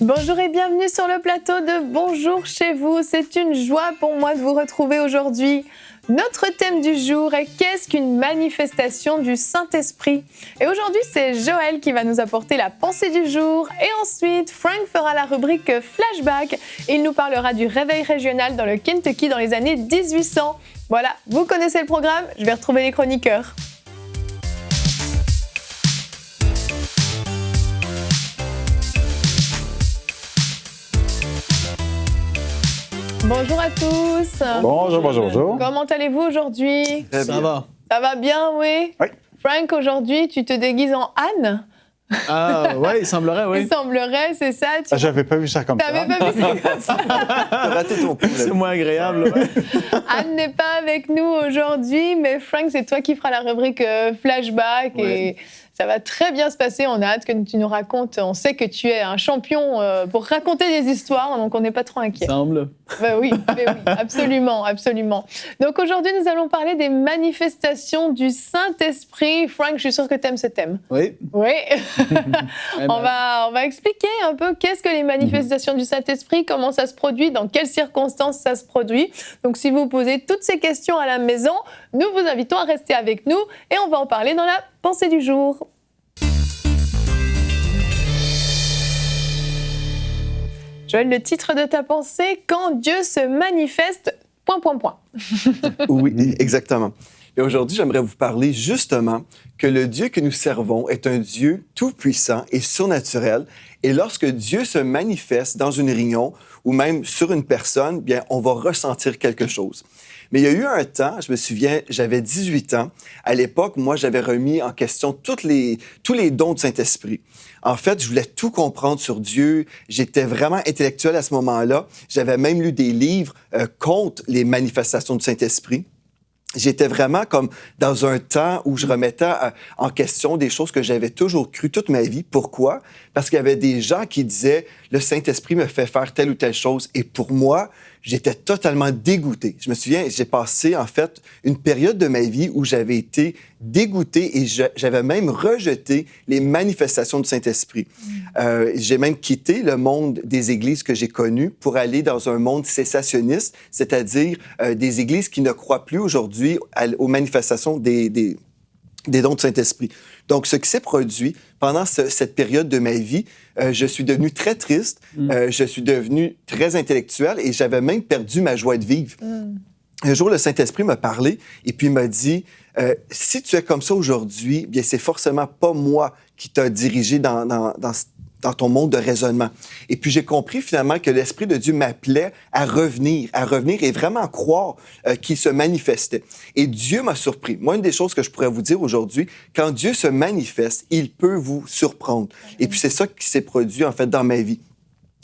Bonjour et bienvenue sur le plateau de Bonjour chez vous. C'est une joie pour moi de vous retrouver aujourd'hui. Notre thème du jour est qu'est-ce qu'une manifestation du Saint-Esprit? Et aujourd'hui, c'est Joël qui va nous apporter la pensée du jour. Et ensuite, Frank fera la rubrique Flashback. Il nous parlera du réveil régional dans le Kentucky dans les années 1800. Voilà, vous connaissez le programme, je vais retrouver les chroniqueurs. Bonjour à tous. Bonjour. Comment allez-vous aujourd'hui? Ça va. Ça va bien, oui? Oui. Frank, aujourd'hui, tu te déguises en Anne? Ah, oui, il semblerait, oui. Il semblerait, c'est ça? J'avais pas vu ça comme ça. T'avais pas vu ça comme ça? T'as raté ton coup. C'est moins agréable. Ouais. Anne n'est pas avec nous aujourd'hui, mais Frank, c'est toi qui feras la rubrique Flashback et ça va très bien se passer. On a hâte que tu nous racontes. On sait que tu es un champion pour raconter des histoires, donc on n'est pas trop inquiets. Semble. Oui, absolument. Donc aujourd'hui, nous allons parler des manifestations du Saint-Esprit. Frank, je suis sûre que tu aimes ce thème. Oui. Oui. On va expliquer un peu qu'est-ce que les manifestations du Saint-Esprit, comment ça se produit, dans quelles circonstances ça se produit. Donc si vous posez toutes ces questions à la maison, nous vous invitons à rester avec nous et on va en parler dans la pensée du jour. Joël, le titre de ta pensée, quand Dieu se manifeste, ... Oui, exactement. Et aujourd'hui, j'aimerais vous parler justement que le Dieu que nous servons est un Dieu tout-puissant et surnaturel. Et lorsque Dieu se manifeste dans une réunion ou même sur une personne, bien, on va ressentir quelque chose. Mais il y a eu un temps, je me souviens, j'avais 18 ans. À l'époque, moi, j'avais remis en question tous les dons du Saint-Esprit. En fait, je voulais tout comprendre sur Dieu. J'étais vraiment intellectuel à ce moment-là. J'avais même lu des livres contre les manifestations du Saint-Esprit. J'étais vraiment comme dans un temps où je remettais en question des choses que j'avais toujours crues toute ma vie. Pourquoi? Parce qu'il y avait des gens qui disaient « le Saint-Esprit me fait faire telle ou telle chose ». Et pour moi, j'étais totalement dégoûté. Je me souviens, j'ai passé en fait une période de ma vie où j'avais été dégoûté et j'avais même rejeté les manifestations du Saint-Esprit. J'ai même quitté le monde des églises que j'ai connues pour aller dans un monde cessationniste, c'est-à-dire des églises qui ne croient plus aujourd'hui aux manifestations des dons du Saint-Esprit. Donc, ce qui s'est produit pendant cette période de ma vie, je suis devenu très triste, je suis devenu très intellectuel et j'avais même perdu ma joie de vivre. Un jour, le Saint-Esprit m'a parlé et puis il m'a dit si tu es comme ça aujourd'hui, bien, c'est forcément pas moi qui t'a dirigé dans ton monde de raisonnement. Et puis, j'ai compris finalement que l'Esprit de Dieu m'appelait à revenir et vraiment croire qu'il se manifestait. Et Dieu m'a surpris. Moi, une des choses que je pourrais vous dire aujourd'hui, quand Dieu se manifeste, il peut vous surprendre. Et puis, c'est ça qui s'est produit, en fait, dans ma vie.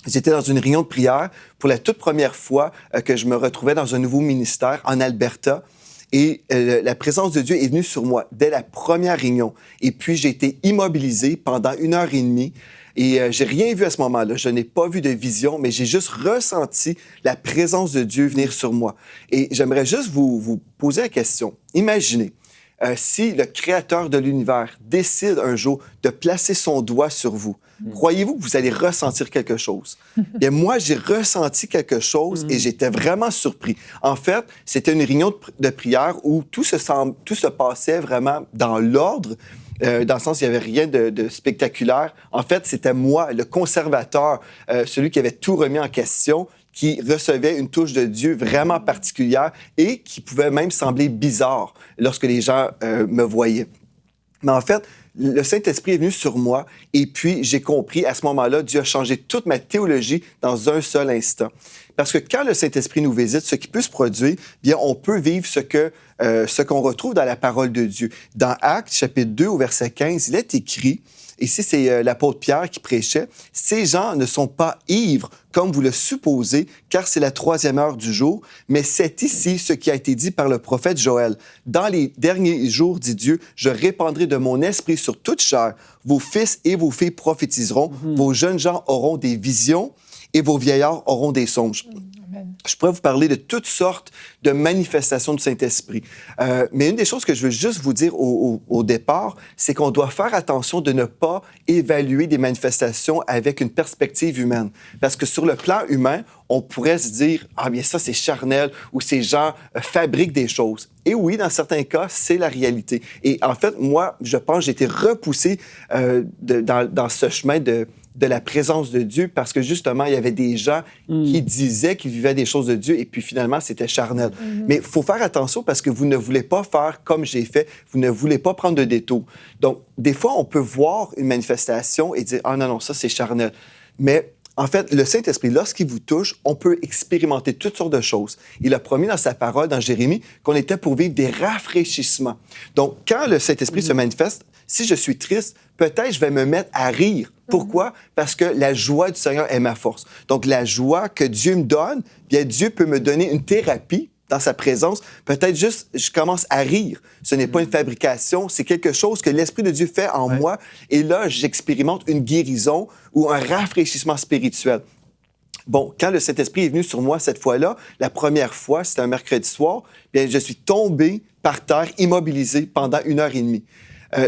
J'étais dans une réunion de prière pour la toute première fois que je me retrouvais dans un nouveau ministère en Alberta. Et la présence de Dieu est venue sur moi dès la première réunion. Et puis, j'ai été immobilisé pendant 1h30. Et j'ai rien vu à ce moment-là. Je n'ai pas vu de vision, mais j'ai juste ressenti la présence de Dieu venir sur moi. Et j'aimerais juste vous poser la question. Imaginez, si le Créateur de l'univers décide un jour de placer son doigt sur vous, croyez-vous que vous allez ressentir quelque chose? Bien, moi, j'ai ressenti quelque chose et j'étais vraiment surpris. En fait, c'était une réunion de prière où tout se passait vraiment dans l'ordre. Dans le sens, il n'y avait rien de spectaculaire. En fait, c'était moi, le conservateur, celui qui avait tout remis en question, qui recevait une touche de Dieu vraiment particulière et qui pouvait même sembler bizarre lorsque les gens me voyaient. Mais en fait, le Saint-Esprit est venu sur moi et puis j'ai compris, à ce moment-là, Dieu a changé toute ma théologie dans un seul instant. Parce que quand le Saint-Esprit nous visite, ce qui peut se produire, bien, on peut vivre ce qu'on retrouve dans la parole de Dieu. Dans Actes, chapitre 2, au verset 15, il est écrit, ici c'est l'apôtre Pierre qui prêchait, « Ces gens ne sont pas ivres, comme vous le supposez, car c'est la 3e heure du jour, mais c'est ici ce qui a été dit par le prophète Joël. Dans les derniers jours, dit Dieu, je répandrai de mon esprit sur toute chair. Vos fils et vos filles prophétiseront, vos jeunes gens auront des visions, et vos vieillards auront des songes. » Je pourrais vous parler de toutes sortes de manifestations du Saint-Esprit. Mais une des choses que je veux juste vous dire au départ, c'est qu'on doit faire attention de ne pas évaluer des manifestations avec une perspective humaine. Parce que sur le plan humain, on pourrait se dire « Ah bien ça, c'est charnel » ou « Ces gens fabriquent des choses ». Et oui, dans certains cas, c'est la réalité. Et en fait, moi, je pense que j'ai été repoussé dans ce chemin de la présence de Dieu parce que justement, il y avait des gens qui disaient qu'ils vivaient des choses de Dieu et puis finalement, c'était charnel. Mais il faut faire attention parce que vous ne voulez pas faire comme j'ai fait, vous ne voulez pas prendre de détour. Donc, des fois, on peut voir une manifestation et dire « Ah non, non, ça, c'est charnel ». Mais en fait, le Saint-Esprit, lorsqu'il vous touche, on peut expérimenter toutes sortes de choses. Il a promis dans sa parole, dans Jérémie, qu'on était pour vivre des rafraîchissements. Donc, quand le Saint-Esprit se manifeste, si je suis triste, peut-être je vais me mettre à rire. Pourquoi? Parce que la joie du Seigneur est ma force. Donc, la joie que Dieu me donne, bien, Dieu peut me donner une thérapie dans sa présence. Peut-être juste, je commence à rire. Ce n'est pas une fabrication, c'est quelque chose que l'Esprit de Dieu fait en moi. Et là, j'expérimente une guérison ou un rafraîchissement spirituel. Bon, quand le Saint-Esprit est venu sur moi cette fois-là, la première fois, c'était un mercredi soir, bien, je suis tombé par terre, immobilisé pendant 1h30.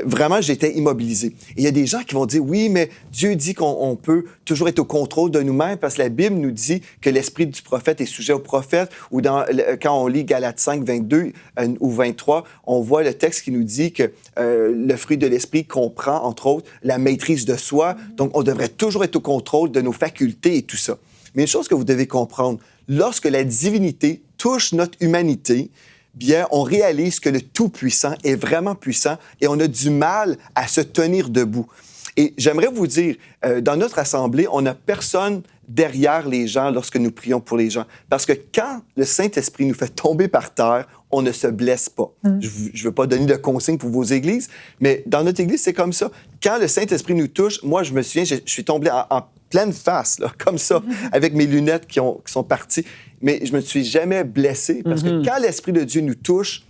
Vraiment, j'étais immobilisé. Et il y a des gens qui vont dire, oui, mais Dieu dit qu'on peut toujours être au contrôle de nous-mêmes parce que la Bible nous dit que l'esprit du prophète est sujet au prophète. Ou quand on lit Galates 5, 22 ou 23, on voit le texte qui nous dit que le fruit de l'esprit comprend, entre autres, la maîtrise de soi. Donc, on devrait toujours être au contrôle de nos facultés et tout ça. Mais une chose que vous devez comprendre, lorsque la divinité touche notre humanité, bien, on réalise que le Tout-Puissant est vraiment puissant et on a du mal à se tenir debout. Et j'aimerais vous dire, dans notre assemblée, on n'a personne derrière les gens lorsque nous prions pour les gens. Parce que quand le Saint-Esprit nous fait tomber par terre, on ne se blesse pas. Je ne veux pas donner de consignes pour vos églises, mais dans notre église, c'est comme ça. Quand le Saint-Esprit nous touche, moi, je me souviens, je suis tombé en pleine face, là, comme ça, avec mes lunettes qui sont parties. Mais je ne me suis jamais blessé parce que quand l'Esprit de Dieu nous touche,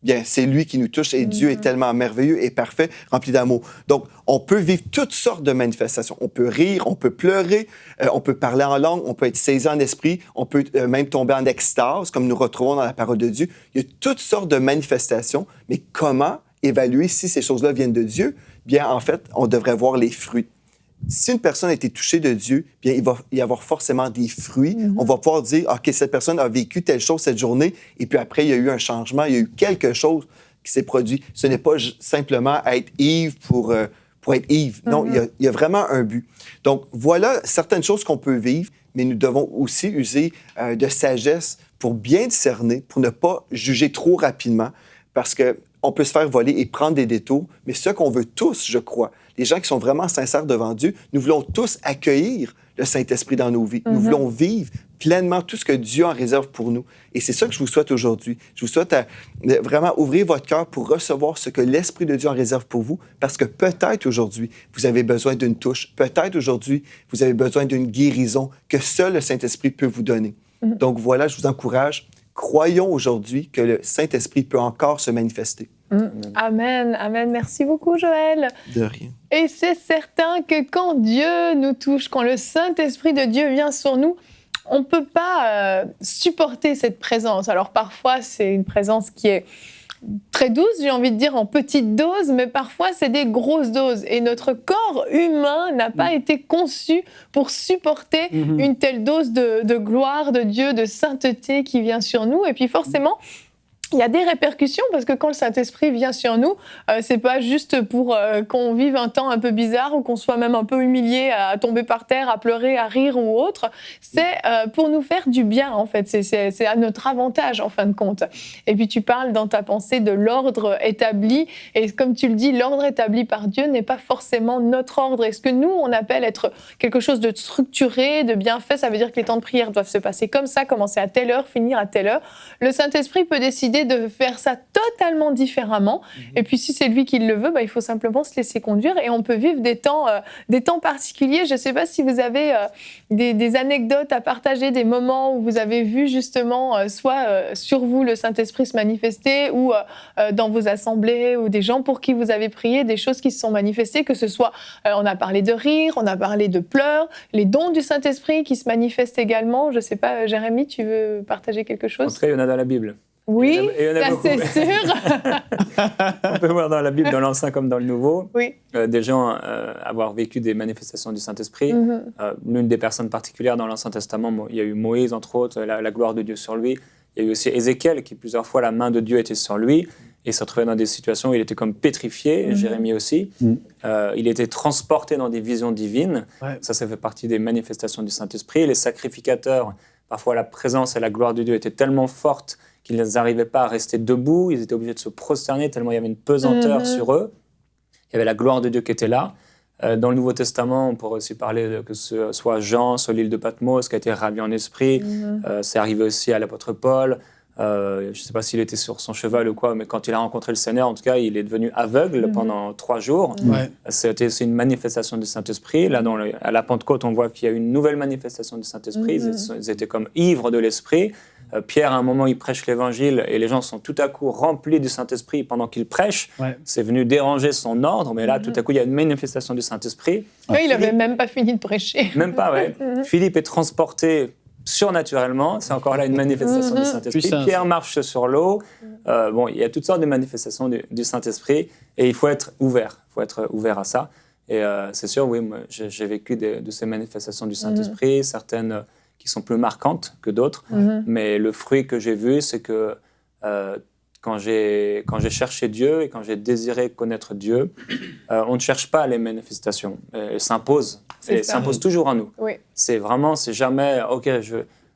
bien, c'est lui qui nous touche et Dieu est tellement merveilleux et parfait, rempli d'amour. Donc, on peut vivre toutes sortes de manifestations. On peut rire, on peut pleurer, on peut parler en langue, on peut être saisi en esprit, on peut même tomber en extase, comme nous retrouvons dans la parole de Dieu. Il y a toutes sortes de manifestations, mais comment évaluer si ces choses-là viennent de Dieu? Bien, en fait, on devrait voir les fruits. Si une personne a été touchée de Dieu, bien, il va y avoir forcément des fruits. On va pouvoir dire, OK, cette personne a vécu telle chose cette journée, et puis après, il y a eu un changement, il y a eu quelque chose qui s'est produit. Ce n'est pas simplement être Yves pour être Yves. Non, il y a vraiment un but. Donc, voilà certaines choses qu'on peut vivre, mais nous devons aussi user de sagesse pour bien discerner, pour ne pas juger trop rapidement, parce qu'on peut se faire voler et prendre des détours, mais ce qu'on veut tous, je crois, les gens qui sont vraiment sincères devant Dieu, nous voulons tous accueillir le Saint-Esprit dans nos vies. Nous voulons vivre pleinement tout ce que Dieu en réserve pour nous. Et c'est ça que je vous souhaite aujourd'hui. Je vous souhaite vraiment ouvrir votre cœur pour recevoir ce que l'Esprit de Dieu en réserve pour vous, parce que peut-être aujourd'hui, vous avez besoin d'une touche. Peut-être aujourd'hui, vous avez besoin d'une guérison que seul le Saint-Esprit peut vous donner. Donc voilà, je vous encourage. Croyons aujourd'hui que le Saint-Esprit peut encore se manifester. Amen, amen. Merci beaucoup, Joël. De rien. Et c'est certain que quand Dieu nous touche, quand le Saint-Esprit de Dieu vient sur nous, on ne peut pas supporter cette présence. Alors parfois, c'est une présence qui est très douce, j'ai envie de dire en petite dose, mais parfois c'est des grosses doses. Et notre corps humain n'a pas été conçu pour supporter une telle dose de gloire de Dieu, de sainteté qui vient sur nous. Et puis forcément, il y a des répercussions parce que quand le Saint-Esprit vient sur nous, c'est pas juste pour qu'on vive un temps un peu bizarre ou qu'on soit même un peu humilié à tomber par terre, à pleurer, à rire ou autre. C'est pour nous faire du bien en fait. C'est à notre avantage en fin de compte. Et puis tu parles dans ta pensée de l'ordre établi et comme tu le dis, l'ordre établi par Dieu n'est pas forcément notre ordre. Et ce que nous on appelle être quelque chose de structuré, de bien fait, ça veut dire que les temps de prière doivent se passer comme ça, commencer à telle heure, finir à telle heure. Le Saint-Esprit peut décider décider de faire ça totalement différemment. Et puis, si c'est lui qui le veut, il faut simplement se laisser conduire et on peut vivre des temps particuliers. Je ne sais pas si vous avez des anecdotes à partager, des moments où vous avez vu justement soit sur vous le Saint-Esprit se manifester ou dans vos assemblées ou des gens pour qui vous avez prié, des choses qui se sont manifestées, que ce soit, on a parlé de rire, on a parlé de pleurs, les dons du Saint-Esprit qui se manifestent également. Je ne sais pas, Jérémy, tu veux partager quelque chose? En tout cas, il y en a dans la Bible. Oui, ça beaucoup. C'est sûr. On peut voir dans la Bible, dans l'Ancien comme dans le Nouveau, Oui. Des gens avoir vécu des manifestations du Saint-Esprit. L'une des personnes particulières dans l'Ancien Testament, il y a eu Moïse, entre autres, la gloire de Dieu sur lui. Il y a eu aussi Ézéchiel, qui plusieurs fois, la main de Dieu était sur lui. Et il se retrouvait dans des situations où il était comme pétrifié, Jérémie aussi. Il était transporté dans des visions divines. Ouais. Ça fait partie des manifestations du Saint-Esprit. Les sacrificateurs, parfois la présence et la gloire de Dieu étaient tellement fortes qu'ils n'arrivaient pas à rester debout. Ils étaient obligés de se prosterner tellement il y avait une pesanteur sur eux. Il y avait la gloire de Dieu qui était là. Dans le Nouveau Testament, on pourrait aussi parler que ce soit Jean sur l'île de Patmos, qui a été ravi en esprit. C'est arrivé aussi à l'apôtre Paul. Je ne sais pas s'il était sur son cheval ou quoi, mais quand il a rencontré le Seigneur, en tout cas, il est devenu aveugle pendant 3 jours. C'était une manifestation du Saint-Esprit. Là, à la Pentecôte, on voit qu'il y a une nouvelle manifestation du Saint-Esprit. Ils étaient comme ivres de l'Esprit. Pierre, à un moment, il prêche l'Évangile et les gens sont tout à coup remplis du Saint-Esprit pendant qu'il prêche. C'est venu déranger son ordre, mais là, tout à coup, il y a une manifestation du Saint-Esprit. Il n'avait même pas fini de prêcher. Même pas, ouais. Philippe est transporté surnaturellement, c'est encore là une manifestation du Saint-Esprit. Puissance. Pierre marche sur l'eau. Il y a toutes sortes de manifestations du Saint-Esprit et il faut être ouvert. Il faut être ouvert à ça. Et c'est sûr, oui, moi, j'ai vécu de ces manifestations du Saint-Esprit, certaines qui sont plus marquantes que d'autres. Mais le fruit que j'ai vu, c'est que quand j'ai cherché Dieu et quand j'ai désiré connaître Dieu, on ne cherche pas les manifestations. Elles s'imposent. Elles s'imposent toujours à nous. Oui. C'est jamais « Ok,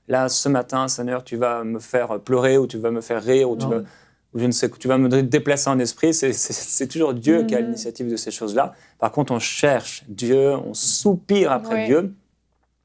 là, ce matin, Seigneur, tu vas me faire pleurer ou tu vas me faire rire ou tu vas me déplacer en esprit. » C'est toujours Dieu qui a l'initiative de ces choses-là. Par contre, on cherche Dieu, on soupire après Dieu.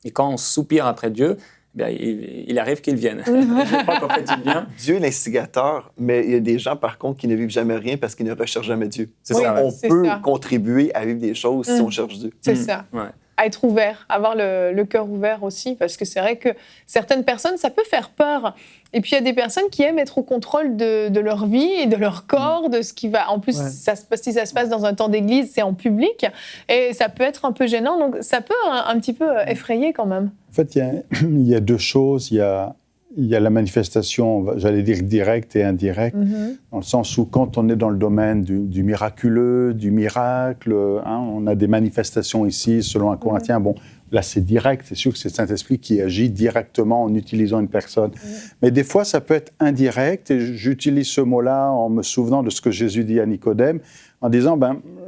Et quand on soupire après Dieu, il arrive qu'il vienne. Je crois qu'en fait, il vient. Dieu est l'instigateur, mais il y a des gens, par contre, qui ne vivent jamais rien parce qu'ils ne recherchent jamais Dieu. On peut contribuer à vivre des choses si on cherche Dieu. C'est ça. Ouais. À être ouvert, avoir le cœur ouvert aussi, parce que c'est vrai que certaines personnes, ça peut faire peur. Et puis, il y a des personnes qui aiment être au contrôle de leur vie et de leur corps, de ce qui va... En plus, si ça se passe dans un temps d'église, c'est en public. Et ça peut être un peu gênant. Donc, ça peut un petit peu effrayer quand même. En fait, il y a 2 choses. Il y a la manifestation, j'allais dire directe et indirecte, dans le sens où quand on est dans le domaine du miraculeux, du miracle, on a des manifestations ici, selon un Corinthien, bon, là c'est direct, c'est sûr que c'est le Saint-Esprit qui agit directement en utilisant une personne. Mais des fois, ça peut être indirect, et j'utilise ce mot-là en me souvenant de ce que Jésus dit à Nicodème, en disant,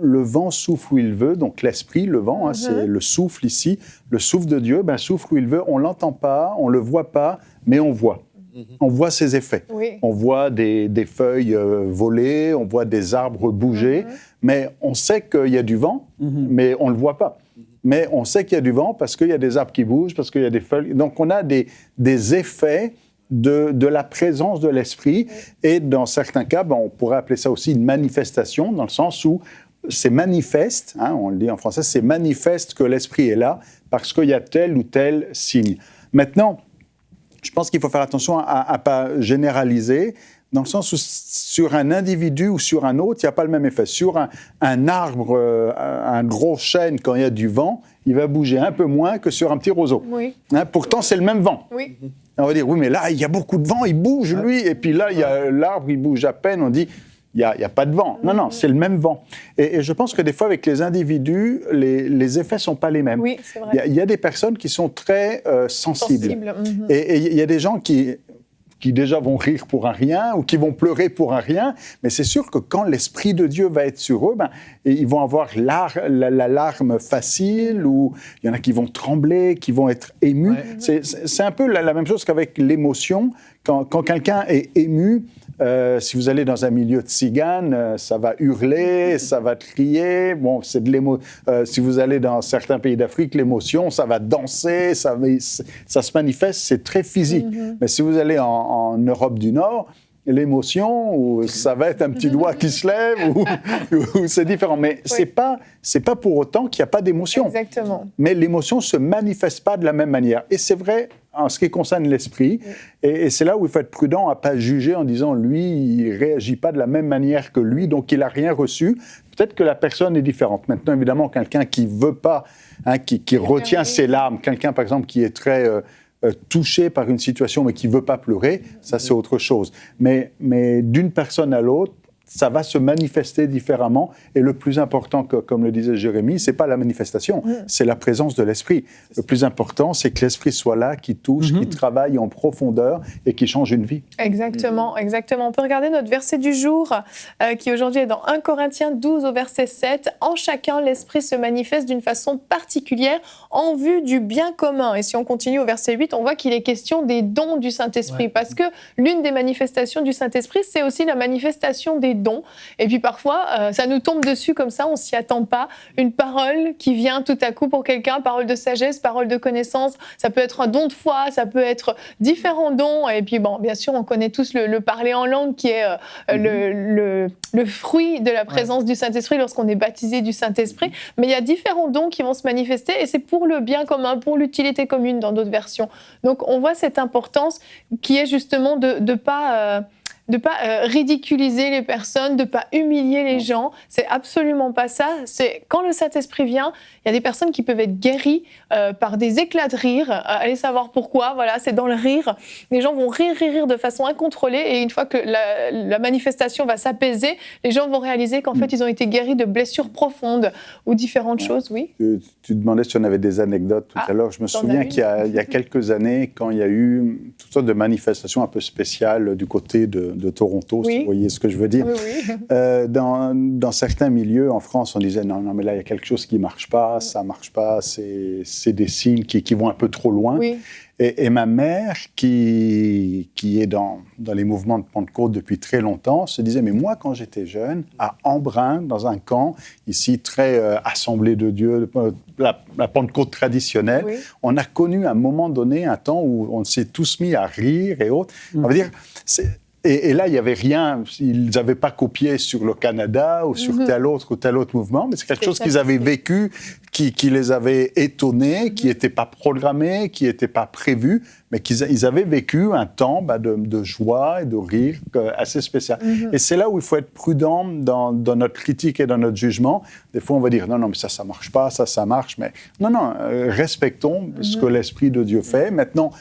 le vent souffle où il veut, donc l'esprit, le vent, c'est le souffle ici, le souffle de Dieu, souffle où il veut, on ne l'entend pas, on ne le voit pas, mais on voit. On voit ses effets. Oui. On voit des feuilles voler, on voit des arbres bouger, mais on sait qu'il y a du vent, mais on ne le voit pas. Mais on sait qu'il y a du vent parce qu'il y a des arbres qui bougent, parce qu'il y a des feuilles. Donc on a des effets de la présence de l'esprit. Et dans certains cas, on pourrait appeler ça aussi une manifestation, dans le sens où c'est manifeste, on le dit en français, c'est manifeste que l'esprit est là parce qu'il y a tel ou tel signe. Maintenant, je pense qu'il faut faire attention à ne pas généraliser, dans le sens où sur un individu ou sur un autre, il n'y a pas le même effet. Sur un arbre, un gros chêne, quand il y a du vent, il va bouger un peu moins que sur un petit roseau. Oui. Pourtant, c'est le même vent. Oui. On va dire, oui, mais là, il y a beaucoup de vent, il bouge, lui. Et puis là, il y a l'arbre, il bouge à peine. On dit, il n'y a pas de vent. Non, c'est le même vent. Et je pense que des fois, avec les individus, les effets ne sont pas les mêmes. Oui, c'est vrai. Il y a des personnes qui sont très sensibles. Et il y a des gens qui déjà vont rire pour un rien ou qui vont pleurer pour un rien. Mais c'est sûr que quand l'Esprit de Dieu va être sur eux, ils vont avoir la larme facile, ou il y en a qui vont trembler, qui vont être émus. Ouais. C'est un peu la même chose qu'avec l'émotion. Quand quelqu'un est ému, si vous allez dans un milieu de tziganes, ça va hurler, ça va crier. Bon, c'est de si vous allez dans certains pays d'Afrique, l'émotion, ça va danser, ça se manifeste, c'est très physique. Mais si vous allez en Europe du Nord, l'émotion, ou ça va être un petit doigt qui se lève, ou c'est différent. Mais c'est pas pour autant qu'il n'y a pas d'émotion. Exactement. Mais l'émotion ne se manifeste pas de la même manière. Et c'est vrai en ce qui concerne l'esprit. Et c'est là où il faut être prudent à ne pas juger en disant, lui, il ne réagit pas de la même manière que lui, donc il n'a rien reçu. Peut-être que la personne est différente. Maintenant, évidemment, quelqu'un qui ne veut pas, qui retient ses larmes, quelqu'un, par exemple, qui est très touché par une situation mais qui ne veut pas pleurer, ça, c'est autre chose. Mais d'une personne à l'autre, ça va se manifester différemment. Et le plus important, comme le disait Jérémie, ce n'est pas la manifestation, c'est la présence de l'Esprit. Le plus important, c'est que l'Esprit soit là, qui touche, qui travaille en profondeur et qui change une vie. Exactement, exactement. On peut regarder notre verset du jour, qui aujourd'hui est dans 1 Corinthiens 12 au verset 7. « En chacun, l'Esprit se manifeste d'une façon particulière en vue du bien commun. » Et si on continue au verset 8, on voit qu'il est question des dons du Saint-Esprit. Parce que l'une des manifestations du Saint-Esprit, c'est aussi la manifestation des dons. Et puis parfois, ça nous tombe dessus comme ça, on s'y attend pas. Une parole qui vient tout à coup pour quelqu'un, parole de sagesse, parole de connaissance. Ça peut être un don de foi, ça peut être différents dons. Et puis bon, bien sûr, on connaît tous le parler en langue qui est le fruit de la présence du Saint-Esprit lorsqu'on est baptisé du Saint-Esprit. Mais il y a différents dons qui vont se manifester et c'est pour le bien commun, pour l'utilité commune dans d'autres versions. Donc on voit cette importance qui est justement de pas ridiculiser les personnes, de ne pas humilier les gens. C'est absolument pas ça. C'est quand le Saint-Esprit vient, il y a des personnes qui peuvent être guéries par des éclats de rire. Allez savoir pourquoi. Voilà, c'est dans le rire. Les gens vont rire de façon incontrôlée et une fois que la manifestation va s'apaiser, les gens vont réaliser qu'en fait, ils ont été guéris de blessures profondes ou différentes choses. Oui. Tu demandais si on avait des anecdotes tout à l'heure. Je me souviens qu'il y a quelques années, quand il y a eu toutes sortes de manifestations un peu spéciales du côté de Toronto, si vous voyez ce que je veux dire. Oui. Dans certains milieux en France, on disait non, mais là, il y a quelque chose qui ne marche pas, ça ne marche pas, c'est des signes qui vont un peu trop loin. Oui. Et ma mère, qui est dans les mouvements de Pentecôte depuis très longtemps, se disait, mais moi, quand j'étais jeune, à Embrun, dans un camp, ici, très assemblée de Dieu, la Pentecôte traditionnelle, on a connu à un moment donné un temps où on s'est tous mis à rire et autres. On va dire... Et là, il n'y avait rien, ils n'avaient pas copié sur le Canada ou sur tel autre mouvement, mais c'est quelque chose qu'ils avaient vécu, qui les avait étonnés, qui n'était pas programmé, qui n'était pas prévu, mais qu'ils avaient vécu un temps de joie et de rire assez spécial. Et c'est là où il faut être prudent dans notre critique et dans notre jugement. Des fois, on va dire, non, mais ça ne marche pas, ça marche, mais non, respectons ce que l'Esprit de Dieu fait. Maintenant,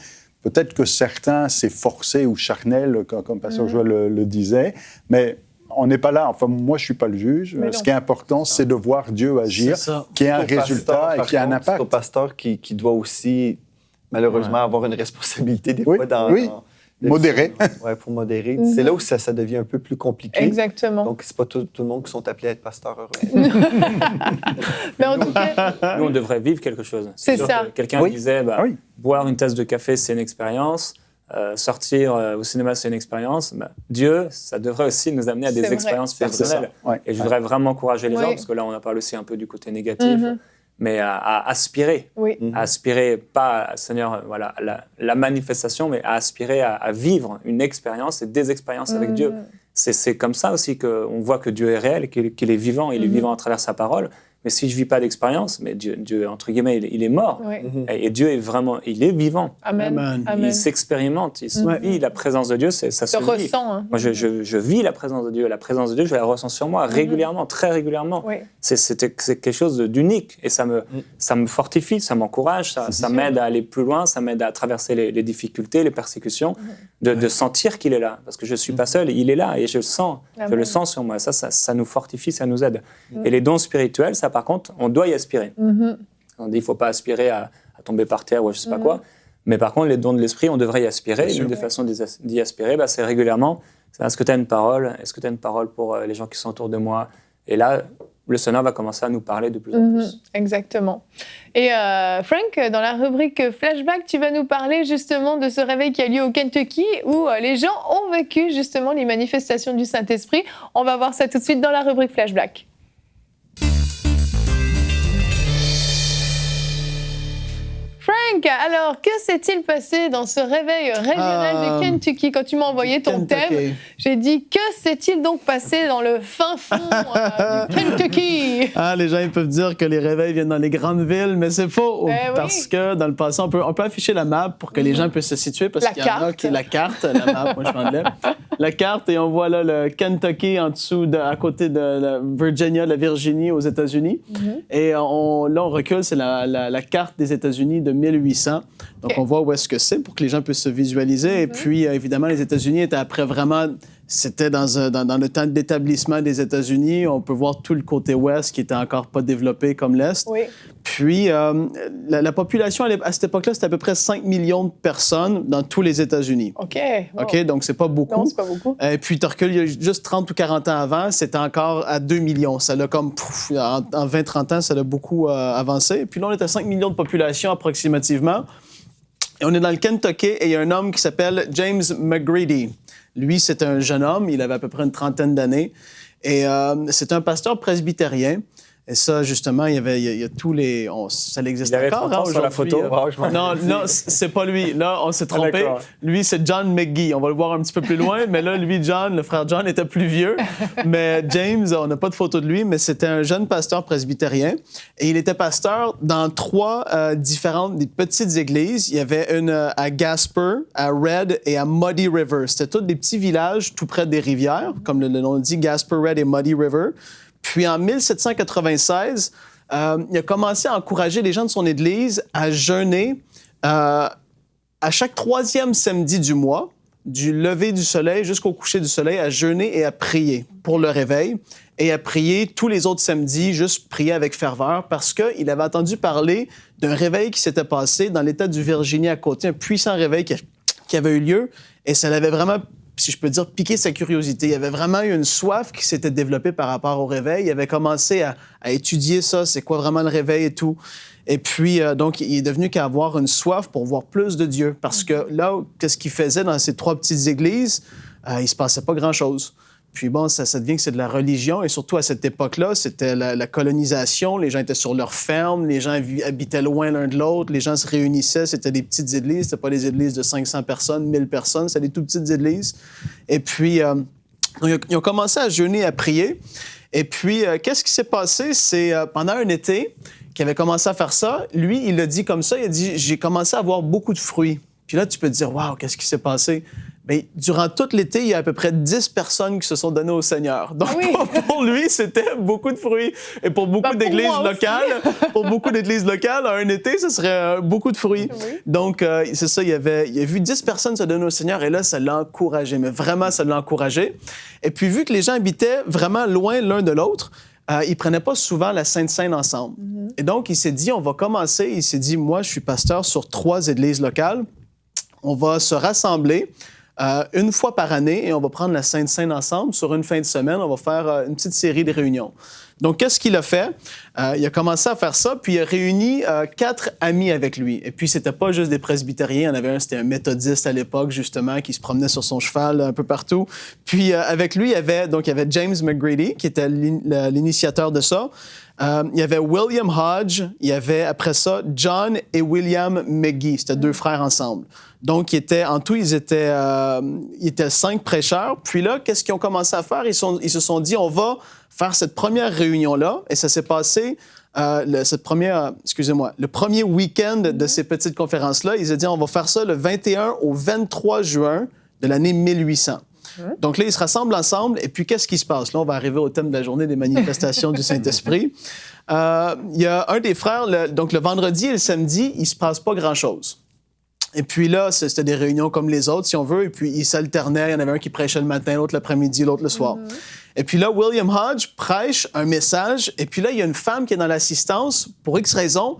peut-être que certains, c'est forcé ou charnel, comme Pasteur Joël le disait, mais on n'est pas là. Enfin, moi, je ne suis pas le juge. Ce qui est important, c'est de voir Dieu agir, qu'il y ait un résultat et qu'il y ait un impact. C'est au pasteur qui doit aussi, malheureusement, avoir une responsabilité des fois dans modérer. Oui, pour modérer. C'est là où ça devient un peu plus compliqué. Exactement. Donc, c'est pas tout le monde qui sont appelés à être pasteurs heureux. Mais en tout cas... Nous, on devrait vivre quelque chose. C'est ça. Quelqu'un disait, boire une tasse de café, c'est une expérience. Sortir au cinéma, c'est une expérience. Dieu, ça devrait aussi nous amener à des expériences personnelles. Et je voudrais vraiment encourager les gens, parce que là, on a parlé aussi un peu du côté négatif, mais à aspirer. À aspirer, pas, Seigneur, voilà, la manifestation, mais à aspirer à vivre une expérience et des expériences avec Dieu. C'est comme ça aussi qu'on voit que Dieu est réel, qu'il est vivant, il est vivant à travers sa parole. Mais si je ne vis pas d'expérience, mais Dieu, entre guillemets, il est mort. Et Dieu est vraiment, il est vivant. Amen. Il s'expérimente, il vit la présence de Dieu, ça se ressent. Moi, je vis la présence de Dieu. La présence de Dieu, je la ressens sur moi régulièrement, très régulièrement. C'est quelque chose d'unique. Et ça me fortifie, ça m'encourage, ça m'aide à aller plus loin, ça m'aide à traverser les difficultés, les persécutions, de sentir qu'il est là. Parce que je ne suis pas seul, il est là et je le sens. Je le sens sur moi. Ça nous fortifie, ça nous aide. Et les dons spirituels, ça, par contre, on doit y aspirer. On dit qu'il ne faut pas aspirer à tomber par terre ou je ne sais pas quoi. Mais par contre, les dons de l'esprit, on devrait y aspirer. Et l'une des façons d'y aspirer, c'est régulièrement. Est-ce que tu as une parole ? Est-ce que tu as une parole pour les gens qui sont autour de moi ? Et là, le Seigneur va commencer à nous parler de plus en plus. Exactement. Et Frank, dans la rubrique Flashback, tu vas nous parler justement de ce réveil qui a lieu au Kentucky où les gens ont vécu justement les manifestations du Saint-Esprit. On va voir ça tout de suite dans la rubrique Flashback. Frank, Frank, alors que s'est-il passé dans ce réveil régional de Kentucky? Quand tu m'as envoyé ton thème, j'ai dit que s'est-il donc passé dans le fin fond du Kentucky? Les gens ils peuvent dire que les réveils viennent dans les grandes villes, mais c'est faux. Parce que dans le passé, on peut afficher la map pour que les gens puissent se situer, parce qu'il y en a qui la carte, la map, moi je m'enlève. La carte, et on voit là le Kentucky en dessous, à côté de la Virginia, la Virginie aux États-Unis. Et là, on recule, c'est la carte des États-Unis de 1800. Donc, on voit où est-ce que c'est pour que les gens puissent se visualiser. Et puis, évidemment, les États-Unis étaient après vraiment... C'était dans le temps d'établissement des États-Unis. On peut voir tout le côté ouest qui était encore pas développé comme l'Est. Oui. Puis, la population, à cette époque-là, c'était à peu près 5 millions de personnes dans tous les États-Unis. OK. Wow. OK, donc c'est pas beaucoup. Non, c'est pas beaucoup. Et puis, tu recules, il y a juste 30 ou 40 ans avant, c'était encore à 2 millions. Ça l'a comme, en 20-30 ans, ça l'a beaucoup avancé. Et puis là, on est à 5 millions de population approximativement. Et on est dans le Kentucky et il y a un homme qui s'appelle James McGrady. Lui, c'est un jeune homme, il avait à peu près une trentaine d'années. Et c'est un pasteur presbytérien. Et ça, justement, il y a tous les... ça existe encore, hein, sur la photo. Non, c'est pas lui. Là, on s'est trompé. Lui, c'est John McGee. On va le voir un petit peu plus loin. Mais là, lui, John, le frère John, était plus vieux. Mais James, on n'a pas de photo de lui, mais c'était un jeune pasteur presbytérien. Et il était pasteur dans 3 des petites églises. Il y avait une à Gasper, à Red et à Muddy River. C'était tous des petits villages tout près des rivières, comme le nom le dit, Gasper, Red et Muddy River. Puis en 1796, il a commencé à encourager les gens de son église à jeûner à chaque 3e samedi du mois, du lever du soleil jusqu'au coucher du soleil, à jeûner et à prier pour le réveil, et à prier tous les autres samedis, juste prier avec ferveur, parce qu'il avait entendu parler d'un réveil qui s'était passé dans l'État du Virginie à côté, un puissant réveil qui avait eu lieu, et ça l'avait vraiment, si je peux dire, piquer sa curiosité. Il y avait vraiment eu une soif qui s'était développée par rapport au réveil. Il avait commencé à étudier ça, c'est quoi vraiment le réveil et tout. Et puis, donc, il est devenu qu'à avoir une soif pour voir plus de Dieu. Parce que là, qu'est-ce qu'il faisait dans ces 3 petites églises? Il se passait pas grand-chose. Puis bon, ça devient que c'est de la religion, et surtout à cette époque-là, c'était la colonisation. Les gens étaient sur leurs fermes, les gens habitaient loin l'un de l'autre, les gens se réunissaient, c'était des petites églises, c'était pas des églises de 500 personnes, 1000 personnes, c'était des toutes petites églises. Et puis, ils ont commencé à jeûner, à prier. Et puis, qu'est-ce qui s'est passé? C'est pendant un été qu'il avait commencé à faire ça. Lui, il l'a dit comme ça, il a dit « J'ai commencé à avoir beaucoup de fruits ». Puis là, tu peux te dire « Wow, qu'est-ce qui s'est passé? » Bien, durant tout l'été, il y a à peu près 10 personnes qui se sont données au Seigneur. Donc, pour lui, c'était beaucoup de fruits. Et pour beaucoup d'églises locales, un été, ce serait beaucoup de fruits. Oui. Donc, c'est ça, il a vu 10 personnes se donner au Seigneur, et là, ça l'a encouragé. Mais vraiment, ça l'a encouragé. Et puis, vu que les gens habitaient vraiment loin l'un de l'autre, ils ne prenaient pas souvent la Sainte Seine ensemble. Et donc, il s'est dit, on va commencer. Il s'est dit, moi, je suis pasteur sur 3 églises locales. On va se rassembler une fois par année, et on va prendre la Sainte Seine ensemble. Sur une fin de semaine, on va faire une petite série de réunions. Donc, qu'est-ce qu'il a fait? Il a commencé à faire ça, puis il a réuni 4 amis avec lui. Et puis, c'était pas juste des presbytériens. Il y en avait un, c'était un méthodiste à l'époque, justement, qui se promenait sur son cheval un peu partout. Puis, avec lui, il y avait James McGrady, qui était l'initiateur de ça. Il y avait William Hodge, il y avait après ça John et William McGee, c'était 2 frères ensemble. Donc, en tout, ils étaient 5 prêcheurs. Puis là, qu'est-ce qu'ils ont commencé à faire? Ils se sont dit, on va faire cette première réunion-là, et ça s'est passé le premier week-end de ces petites conférences-là. Ils ont dit, on va faire ça le 21 au 23 juin de l'année 1800. Donc là, ils se rassemblent ensemble, et puis qu'est-ce qui se passe? Là, on va arriver au thème de la journée des manifestations du Saint-Esprit. Il y a un des frères, donc le vendredi et le samedi, il ne se passe pas grand-chose. Et puis là, c'était des réunions comme les autres, si on veut, et puis ils s'alternaient. Il y en avait un qui prêchait le matin, l'autre l'après-midi, l'autre le soir. Et puis là, William Hodge prêche un message, et puis là, il y a une femme qui est dans l'assistance, pour X raison,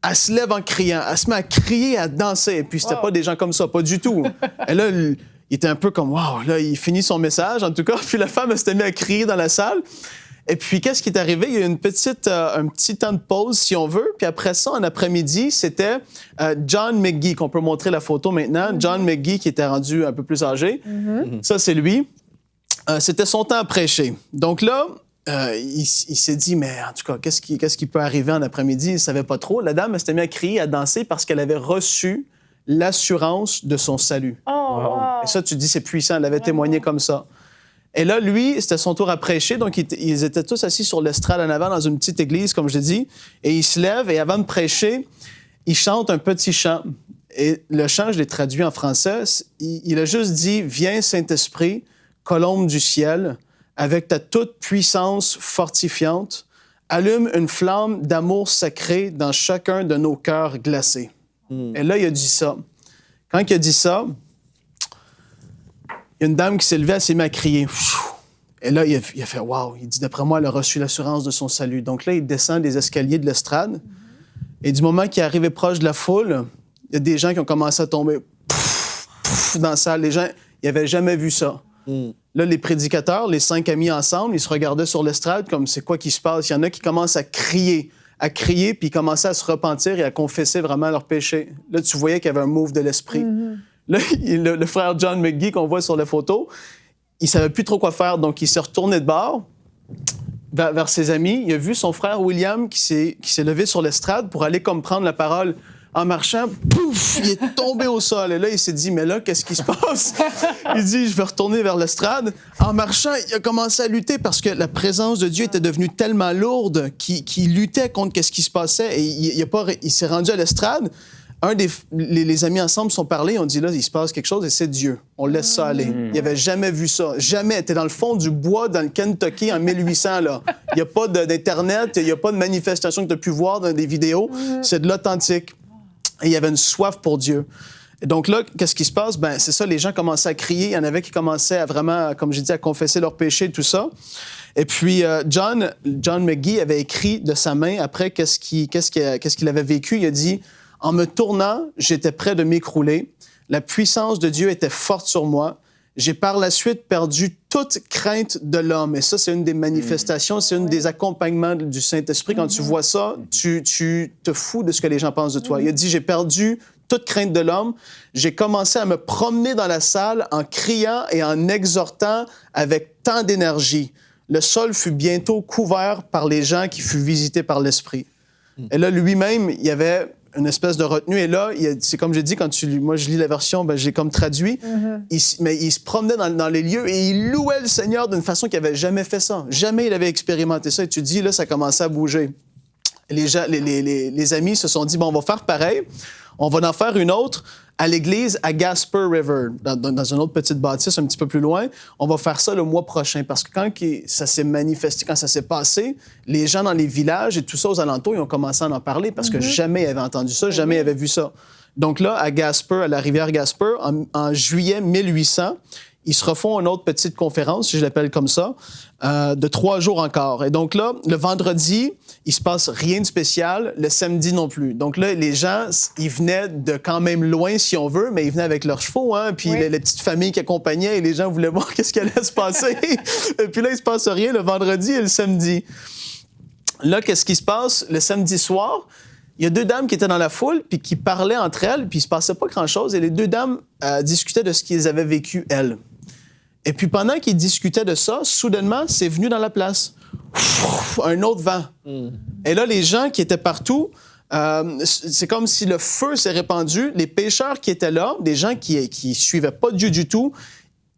elle se lève en criant, elle se met à crier, à danser, et puis c'était pas des gens comme ça, pas du tout. Et là, il était un peu comme, wow, là, il finit son message, en tout cas, puis la femme, elle s'était mise à crier dans la salle. Et puis, qu'est-ce qui est arrivé? Il y a eu un petit temps de pause, si on veut. Puis après ça, en après-midi, c'était John McGee, qu'on peut montrer la photo maintenant. John McGee, qui était rendu un peu plus âgé. Ça, c'est lui. C'était son temps à prêcher. Donc là, il s'est dit, mais en tout cas, qu'est-ce qui peut arriver en après-midi? Il ne savait pas trop. La dame, elle s'était mise à crier, à danser parce qu'elle avait reçu l'assurance de son salut. Oh, wow. Et ça, tu te dis, c'est puissant. Elle avait témoigné comme ça. Et là, lui, c'était son tour à prêcher. Donc, ils étaient tous assis sur l'estrade en avant dans une petite église, comme je dis. Et il se lève et avant de prêcher, il chante un petit chant. Et le chant, je l'ai traduit en français. Il a juste dit « Viens, Saint-Esprit, colombe du ciel, avec ta toute puissance fortifiante, allume une flamme d'amour sacré dans chacun de nos cœurs glacés. » Et là, il a dit ça. Quand il a dit ça, il y a une dame qui s'est levée, elle s'est mise à crier. Et là, il a fait « Wow! » Il dit « D'après moi, elle a reçu l'assurance de son salut. » Donc là, il descend les escaliers de l'estrade. Et du moment qu'il est arrivé proche de la foule, il y a des gens qui ont commencé à tomber dans la salle. Les gens, ils n'avaient jamais vu ça. Là, les prédicateurs, les 5 amis ensemble, ils se regardaient sur l'estrade comme c'est quoi qui se passe. Il y en a qui commencent à crier, puis ils commençaient à se repentir et à confesser vraiment leurs péchés. Là, tu voyais qu'il y avait un move de l'esprit. Là, le frère John McGee qu'on voit sur la photo, il savait plus trop quoi faire, donc il s'est retourné de bord vers ses amis. Il a vu son frère William qui s'est levé sur l'estrade pour aller comme prendre la parole. En marchant, pouf, il est tombé au sol. Et là, il s'est dit, mais là, qu'est-ce qui se passe? Il dit, je vais retourner vers l'estrade. En marchant, il a commencé à lutter parce que la présence de Dieu était devenue tellement lourde qu'il luttait contre ce qui se passait. Et il s'est rendu à l'estrade. Les amis ensemble sont parlés, on dit là, il se passe quelque chose et c'est Dieu. On laisse ça aller. Il n'avait jamais vu ça. Jamais. T'es dans le fond du bois, dans le Kentucky, en 1800, là. Il n'y a pas d'Internet, il n'y a pas de manifestation que tu as pu voir dans des vidéos. C'est de l'authentique. Et il y avait une soif pour Dieu. Et donc là, qu'est-ce qui se passe? Ben, c'est ça, les gens commençaient à crier. Il y en avait qui commençaient à vraiment, comme j'ai dit, à confesser leurs péchés, tout ça. Et puis, John McGee avait écrit de sa main, après, qu'est-ce qu'il avait vécu. Il a dit, « En me tournant, j'étais près de m'écrouler. La puissance de Dieu était forte sur moi. J'ai par la suite perdu toute crainte de l'homme. » Et ça, c'est une des manifestations, c'est une des accompagnements du Saint-Esprit. Quand tu vois ça, tu te fous de ce que les gens pensent de toi. Il a dit, j'ai perdu toute crainte de l'homme. J'ai commencé à me promener dans la salle en criant et en exhortant avec tant d'énergie. Le sol fut bientôt couvert par les gens qui furent visités par l'Esprit. Et là, lui-même, il y avait une espèce de retenue. Et là, c'est comme j'ai dit, moi, je lis la version, ben, j'ai comme traduit. Mais il se promenait dans les lieux et il louait le Seigneur d'une façon qu'il n'avait jamais fait ça. Jamais il avait expérimenté ça. Et tu dis, là, ça commençait à bouger. Les amis se sont dit, bon, on va faire pareil. On va en faire une autre à l'église à Gasper River, dans une autre petite bâtisse un petit peu plus loin. On va faire ça le mois prochain parce que quand ça s'est manifesté, quand ça s'est passé, les gens dans les villages et tout ça aux alentours, ils ont commencé à en parler parce que jamais ils avaient entendu ça, jamais ils avaient vu ça. Donc là, à Gasper, à la rivière Gasper, en juillet 1800, ils se refont une autre petite conférence, si je l'appelle comme ça, de 3 jours encore. Et donc là, le vendredi, il se passe rien de spécial, le samedi non plus. Donc là, les gens, ils venaient de quand même loin, si on veut, mais ils venaient avec leurs chevaux, hein, puis les petites familles qui accompagnaient, et les gens voulaient voir qu'est-ce qui allait se passer. Et puis là, il se passe rien le vendredi et le samedi. Là, qu'est-ce qui se passe? Le samedi soir, il y a 2 dames qui étaient dans la foule, puis qui parlaient entre elles, puis il se passait pas grand-chose, et les 2 dames discutaient de ce qu'ils avaient vécu, elles. Et puis, pendant qu'ils discutaient de ça, soudainement, c'est venu dans la place. Un autre vent. Et là, les gens qui étaient partout, c'est comme si le feu s'est répandu. Les pécheurs qui étaient là, des gens qui suivaient pas Dieu du tout,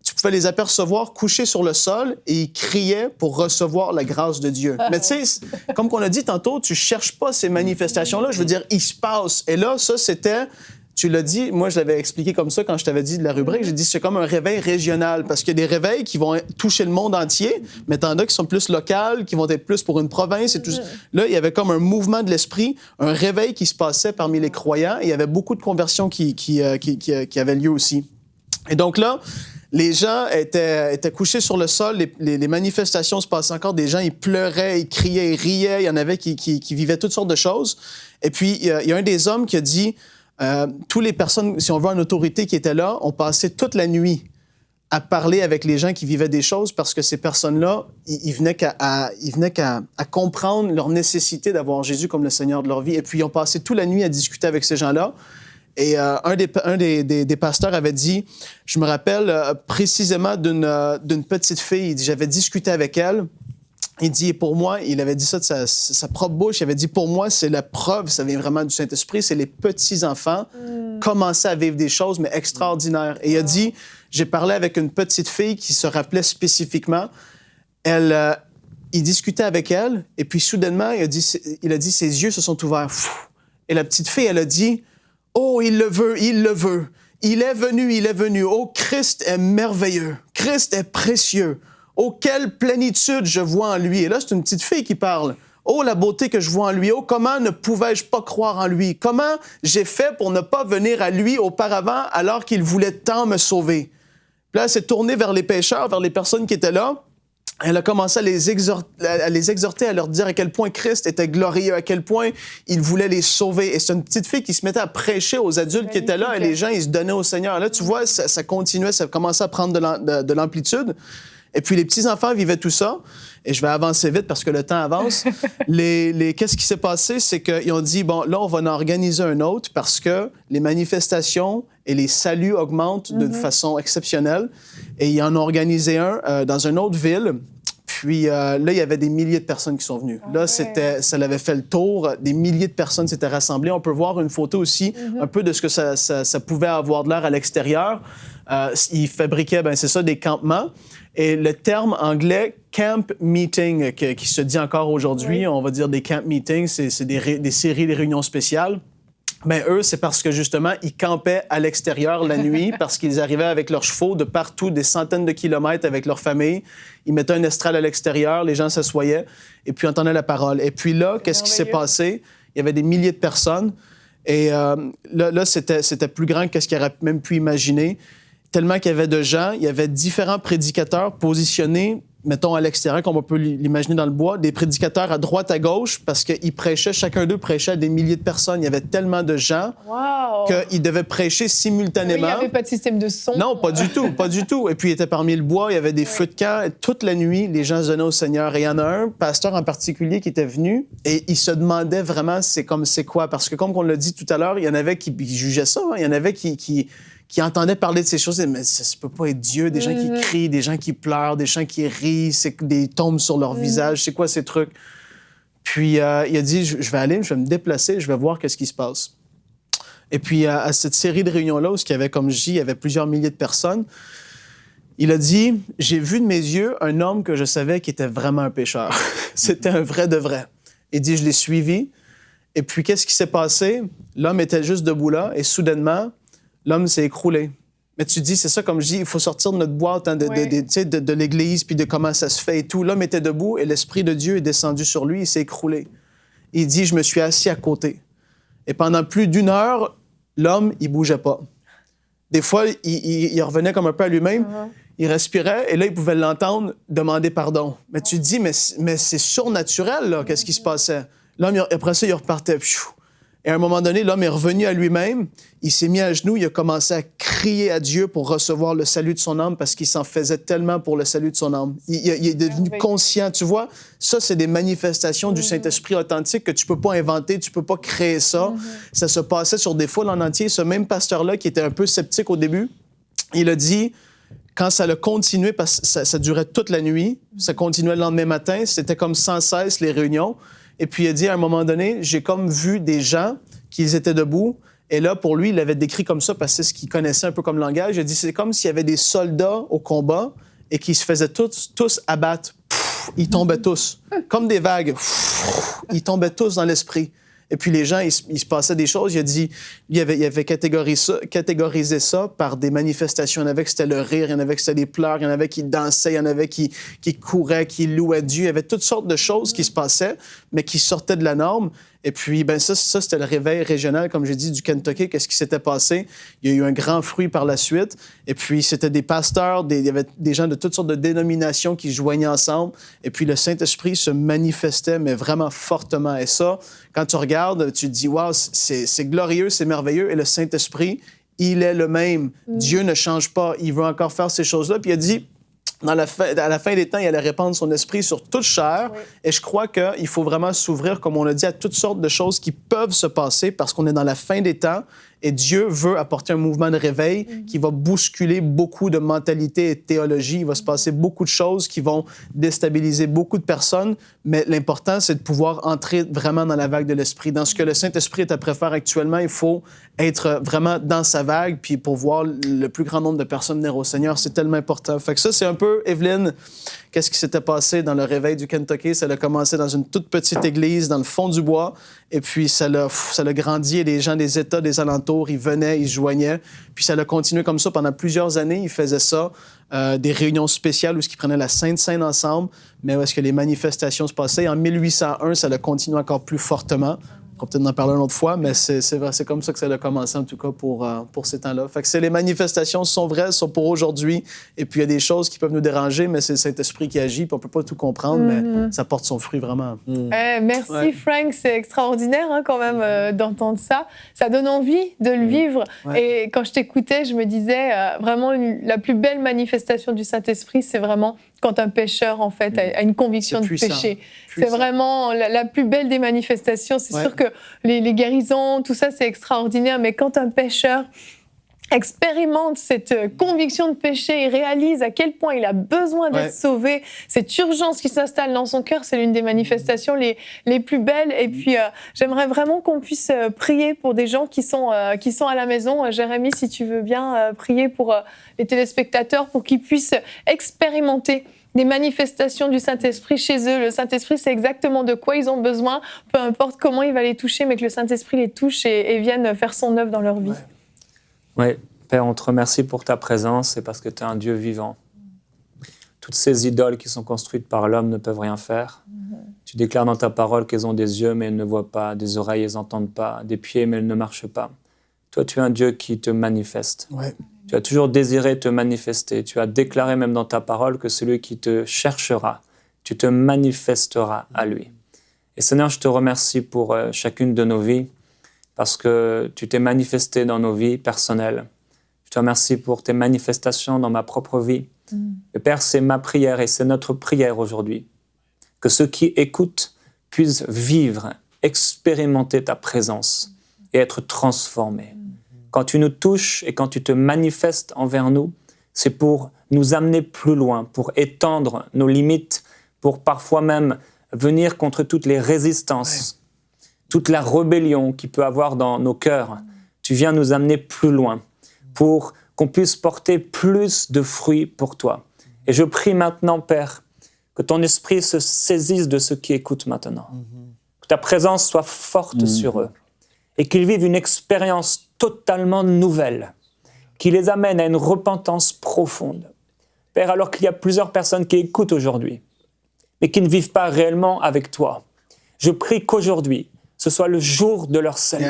tu pouvais les apercevoir couchés sur le sol et ils criaient pour recevoir la grâce de Dieu. Mais tu sais, comme on a dit tantôt, tu cherches pas ces manifestations-là. Je veux dire, il se passe. Et là, ça, c'était... Tu l'as dit, moi, je l'avais expliqué comme ça quand je t'avais dit de la rubrique. J'ai dit c'est comme un réveil régional parce qu'il y a des réveils qui vont toucher le monde entier, mais t'en as qui sont plus locales, qui vont être plus pour une province et tout. Là, il y avait comme un mouvement de l'esprit, un réveil qui se passait parmi les croyants et il y avait beaucoup de conversions qui avaient lieu aussi. Et donc là, les gens étaient couchés sur le sol, les manifestations se passaient encore, des gens, ils pleuraient, ils criaient, ils riaient, il y en avait qui vivaient toutes sortes de choses. Et puis, il y a un des hommes qui a dit... toutes les personnes, si on veut, en autorité qui étaient là, ont passé toute la nuit à parler avec les gens qui vivaient des choses parce que ces personnes-là, ils venaient qu'à comprendre leur nécessité d'avoir Jésus comme le Seigneur de leur vie. Et puis, ils ont passé toute la nuit à discuter avec ces gens-là. Et un des pasteurs avait dit, je me rappelle précisément d'une petite fille, il dit, j'avais discuté avec elle. Il dit, pour moi, il avait dit ça de sa propre bouche, il avait dit, pour moi, c'est la preuve, ça vient vraiment du Saint-Esprit, c'est les petits-enfants commençaient à vivre des choses, mais extraordinaires. Et il a dit, j'ai parlé avec une petite fille qui se rappelait spécifiquement, il discutait avec elle, et puis soudainement, il a dit, ses yeux se sont ouverts. Et la petite fille, elle a dit, « Oh, il le veut, il le veut. Il est venu. Oh, Christ est merveilleux. Christ est précieux. Oh, quelle plénitude je vois en lui. » Et là, c'est une petite fille qui parle. « Oh, la beauté que je vois en lui. Oh, comment ne pouvais-je pas croire en lui. Comment j'ai fait pour ne pas venir à lui auparavant alors qu'il voulait tant me sauver. » Puis là, elle s'est tournée vers les pécheurs, vers les personnes qui étaient là. Elle a commencé à les exhorter, à leur dire à quel point Christ était glorieux, à quel point il voulait les sauver. Et c'est une petite fille qui se mettait à prêcher aux adultes qui étaient là, et les gens, ils se donnaient au Seigneur. Là, tu vois, ça continuait, ça commençait à prendre de l'amplitude. Et puis, les petits-enfants vivaient tout ça. Et je vais avancer vite parce que le temps avance. Qu'est-ce qui s'est passé? C'est qu'ils ont dit, bon, là, on va en organiser un autre parce que les manifestations et les saluts augmentent d'une façon exceptionnelle. Et ils en ont organisé un dans une autre ville. Puis là, il y avait des milliers de personnes qui sont venues. Là, ça l'avait fait le tour. Des milliers de personnes s'étaient rassemblées. On peut voir une photo aussi, un peu de ce que ça pouvait avoir de l'air à l'extérieur. Ils fabriquaient, c'est ça, des campements. Et le terme anglais « camp meeting » qui se dit encore aujourd'hui, on va dire des camp meetings, c'est des séries, des réunions spéciales. Bien, eux, c'est parce que, justement, ils campaient à l'extérieur la nuit parce qu'ils arrivaient avec leurs chevaux de partout, des centaines de kilomètres avec leur famille. Ils mettaient un estrade à l'extérieur, les gens s'assoyaient et puis entendaient la parole. Et puis là, qu'est-ce qui s'est passé? Il y avait des milliers de personnes et là, c'était plus grand que ce qu'ils auraient même pu imaginer. Tellement qu'il y avait de gens, il y avait différents prédicateurs positionnés, mettons, à l'extérieur, comme on peut l'imaginer dans le bois, des prédicateurs à droite, à gauche, parce qu'ils prêchaient, chacun d'eux prêchait à des milliers de personnes. Il y avait tellement de gens qu'ils devaient prêcher simultanément. Oui, il n'y avait pas de système de son. Non, pas du tout, pas du tout. Et puis, il était parmi le bois, il y avait des feux de camp. Et toute la nuit, les gens se donnaient au Seigneur. Et il y en a un pasteur en particulier qui était venu et il se demandait vraiment c'est quoi. Parce que, comme on l'a dit tout à l'heure, il y en avait qui jugeaient ça. Il y en avait qui entendaient parler de ces choses, mais ça ne peut pas être Dieu. Des gens qui crient, des gens qui pleurent, des gens qui rient, des tombes sur leur visage. C'est quoi ces trucs? Puis il a dit, je vais aller, je vais me déplacer, je vais voir qu'est-ce qui se passe. Et puis à cette série de réunions-là, où il y avait, comme je dis, il y avait plusieurs milliers de personnes, il a dit, j'ai vu de mes yeux un homme que je savais qui était vraiment un pécheur. C'était un vrai de vrai. Il dit, je l'ai suivi. Et puis qu'est-ce qui s'est passé? L'homme était juste debout là, et soudainement, l'homme s'est écroulé. Mais tu dis, c'est ça, comme je dis, il faut sortir de notre boîte de l'Église, puis de comment ça se fait et tout. L'homme était debout et l'Esprit de Dieu est descendu sur lui, il s'est écroulé. Il dit, je me suis assis à côté. Et pendant plus d'1 heure, l'homme, il bougeait pas. Des fois, il revenait comme un peu à lui-même, il respirait, et là, il pouvait l'entendre demander pardon. Mais tu dis, mais c'est surnaturel, là, qu'est-ce qui se passait? L'homme, après ça, il repartait. Et à un moment donné, l'homme est revenu à lui-même, il s'est mis à genoux, il a commencé à crier à Dieu pour recevoir le salut de son âme parce qu'il s'en faisait tellement pour le salut de son âme. Il est devenu conscient, tu vois. Ça, c'est des manifestations du Saint-Esprit authentique que tu peux pas inventer, tu peux pas créer ça. Ça se passait sur des foules en entier. Ce même pasteur-là, qui était un peu sceptique au début, il a dit, quand ça a continué, parce que ça durait toute la nuit, ça continuait le lendemain matin, c'était comme sans cesse les réunions. Et puis, il a dit, à un moment donné, j'ai comme vu des gens qui étaient debout. Et là, pour lui, il l'avait décrit comme ça parce que c'est ce qu'il connaissait un peu comme langage. Il a dit, c'est comme s'il y avait des soldats au combat et qui se faisaient tous abattre. Ils tombaient tous. Comme des vagues. Ils tombaient tous dans l'esprit. Et puis les gens, il se passait des choses. Il a dit, il avait catégorisé ça par des manifestations. Il y en avait que c'était le rire, il y en avait que c'était les pleurs, il y en avait qui dansaient, il y en avait qui couraient, qui louaient Dieu. Il y avait toutes sortes de choses qui se passaient, mais qui sortaient de la norme. Et puis, ça, c'était le réveil régional, comme j'ai dit, du Kentucky. Qu'est-ce qui s'était passé? Il y a eu un grand fruit par la suite. Et puis, c'était des pasteurs, il y avait des gens de toutes sortes de dénominations qui se joignaient ensemble. Et puis, le Saint-Esprit se manifestait, mais vraiment fortement. Et ça, quand tu regardes, tu te dis, wow, c'est glorieux, c'est merveilleux. Et le Saint-Esprit, il est le même. Dieu ne change pas. Il veut encore faire ces choses-là. Puis, il a dit, à la fin des temps, il allait répandre son esprit sur toute chair. Oui. Et je crois qu'il faut vraiment s'ouvrir, comme on l'a dit, à toutes sortes de choses qui peuvent se passer parce qu'on est dans la fin des temps Et Dieu veut apporter un mouvement de réveil qui va bousculer beaucoup de mentalités et de théologie. Il va se passer beaucoup de choses qui vont déstabiliser beaucoup de personnes, mais l'important, c'est de pouvoir entrer vraiment dans la vague de l'Esprit. Dans ce que le Saint-Esprit est à faire actuellement, il faut être vraiment dans sa vague, puis pour voir le plus grand nombre de personnes venir au Seigneur, c'est tellement important. Fait que ça, c'est un peu, Evelyne, qu'est-ce qui s'était passé dans le réveil du Kentucky? Ça a commencé dans une toute petite église dans le fond du bois, et puis ça l'a grandi, et les gens des États, des alentours, ils venaient, ils se joignaient, puis ça a continué comme ça pendant plusieurs années. Ils faisaient ça, des réunions spéciales où ils prenaient la Sainte Seine ensemble, mais où est-ce que les manifestations se passaient. Et en 1801, ça a continué encore plus fortement. On va peut-être en parler une autre fois, mais c'est comme ça que ça a commencé, en tout cas, pour ces temps-là. Fait que les manifestations sont vraies, sont pour aujourd'hui. Et puis, il y a des choses qui peuvent nous déranger, mais c'est le Saint-Esprit qui agit, puis on ne peut pas tout comprendre, mais ça porte son fruit, vraiment. Merci, Frank. C'est extraordinaire, quand même, d'entendre ça. Ça donne envie de le vivre. Ouais. Et quand je t'écoutais, je me disais, vraiment, la plus belle manifestation du Saint-Esprit, c'est vraiment quand un pécheur, en fait, a une conviction de péché. C'est vraiment la plus belle des manifestations. C'est sûr que les guérisons, tout ça, c'est extraordinaire. Mais quand un pécheur expérimente cette conviction de péché et réalise à quel point il a besoin d'être sauvé, cette urgence qui s'installe dans son cœur, c'est l'une des manifestations les plus belles. Et puis, j'aimerais vraiment qu'on puisse prier pour des gens qui sont à la maison. Jérémy, si tu veux bien prier pour les téléspectateurs, pour qu'ils puissent expérimenter des manifestations du Saint-Esprit chez eux. Le Saint-Esprit, c'est exactement de quoi ils ont besoin, peu importe comment il va les toucher, mais que le Saint-Esprit les touche et vienne faire son œuvre dans leur vie. Oui, Père, on te remercie pour ta présence et parce que tu es un Dieu vivant. Toutes ces idoles qui sont construites par l'homme ne peuvent rien faire. Tu déclares dans ta parole qu'elles ont des yeux, mais elles ne voient pas, des oreilles, elles n'entendent pas, des pieds, mais elles ne marchent pas. Toi, tu es un Dieu qui te manifeste. Tu as toujours désiré te manifester. Tu as déclaré même dans ta parole que celui qui te cherchera, tu te manifesteras à lui. Et Seigneur, je te remercie pour chacune de nos vies parce que tu t'es manifesté dans nos vies personnelles. Je te remercie pour tes manifestations dans ma propre vie. Et Père, c'est ma prière et c'est notre prière aujourd'hui. Que ceux qui écoutent puissent vivre, expérimenter ta présence et être transformés. Quand tu nous touches et quand tu te manifestes envers nous, c'est pour nous amener plus loin, pour étendre nos limites, pour parfois même venir contre toutes les résistances, toute la rébellion qu'il peut avoir dans nos cœurs. Tu viens nous amener plus loin pour qu'on puisse porter plus de fruits pour toi. Et je prie maintenant, Père, que ton esprit se saisisse de ceux qui écoutent maintenant, que ta présence soit forte sur eux et qu'ils vivent une expérience totalement nouvelle, qui les amène à une repentance profonde. Père, alors qu'il y a plusieurs personnes qui écoutent aujourd'hui, mais qui ne vivent pas réellement avec toi, je prie qu'aujourd'hui, ce soit le jour de leur salut.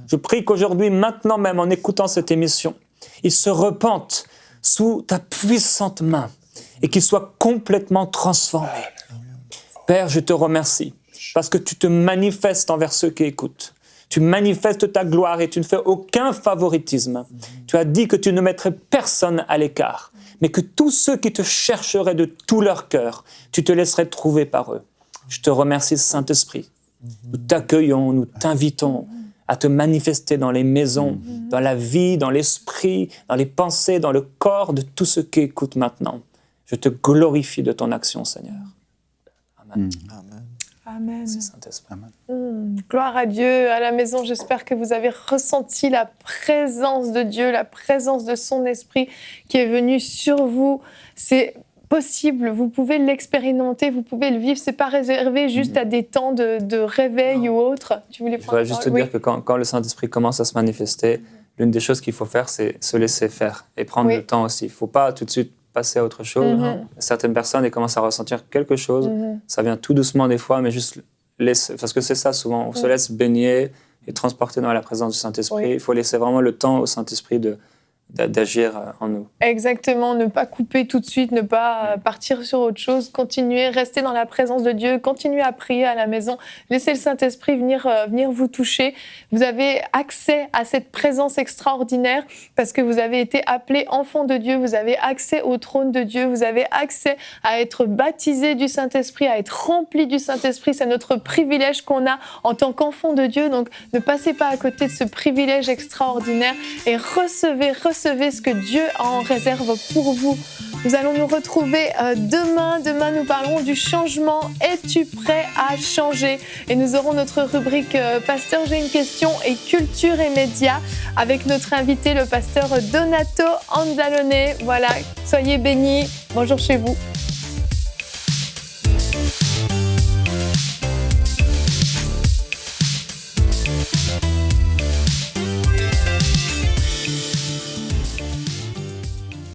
Je prie qu'aujourd'hui, maintenant même, en écoutant cette émission, ils se repentent sous ta puissante main et qu'ils soient complètement transformés. Père, je te remercie parce que tu te manifestes envers ceux qui écoutent. Tu manifestes ta gloire et tu ne fais aucun favoritisme. Tu as dit que tu ne mettrais personne à l'écart, mais que tous ceux qui te chercheraient de tout leur cœur, tu te laisserais trouver par eux. Je te remercie, Saint-Esprit. Nous t'accueillons, nous t'invitons à te manifester dans les maisons, dans la vie, dans l'esprit, dans les pensées, dans le corps de tous ceux qui écoutent maintenant. Je te glorifie de ton action, Seigneur. Amen. Amen. Amen. Merci Saint-Esprit. Gloire à Dieu. À la maison, j'espère que vous avez ressenti la présence de Dieu, la présence de son Esprit qui est venu sur vous. C'est possible, vous pouvez l'expérimenter, vous pouvez le vivre. C'est pas réservé juste à des temps de réveil ou autre. Tu voulais prendre Je voudrais juste te dire que quand le Saint-Esprit commence à se manifester, l'une des choses qu'il faut faire, c'est se laisser faire et prendre le temps aussi. Il ne faut pas tout de suite passer à autre chose. Certaines personnes, elles commencent à ressentir quelque chose. Ça vient tout doucement des fois, mais juste laisser, parce que c'est ça souvent, on se laisse baigner et transporter dans la présence du Saint-Esprit. Il faut laisser vraiment le temps au Saint-Esprit d'agir en nous. Exactement, ne pas couper tout de suite, ne pas partir sur autre chose, continuer, rester dans la présence de Dieu, continuer à prier à la maison, laissez le Saint-Esprit venir vous toucher. Vous avez accès à cette présence extraordinaire parce que vous avez été appelé enfant de Dieu, vous avez accès au trône de Dieu, vous avez accès à être baptisé du Saint-Esprit, à être rempli du Saint-Esprit. C'est notre privilège qu'on a en tant qu'enfant de Dieu, donc ne passez pas à côté de ce privilège extraordinaire et recevez ce que Dieu a en réserve pour vous. Nous allons nous retrouver demain. Demain, nous parlerons du changement. Es-tu prêt à changer? Et nous aurons notre rubrique Pasteur, j'ai une question et culture et médias avec notre invité, le pasteur Donato Anzalone. Voilà, soyez bénis. Bonjour chez vous.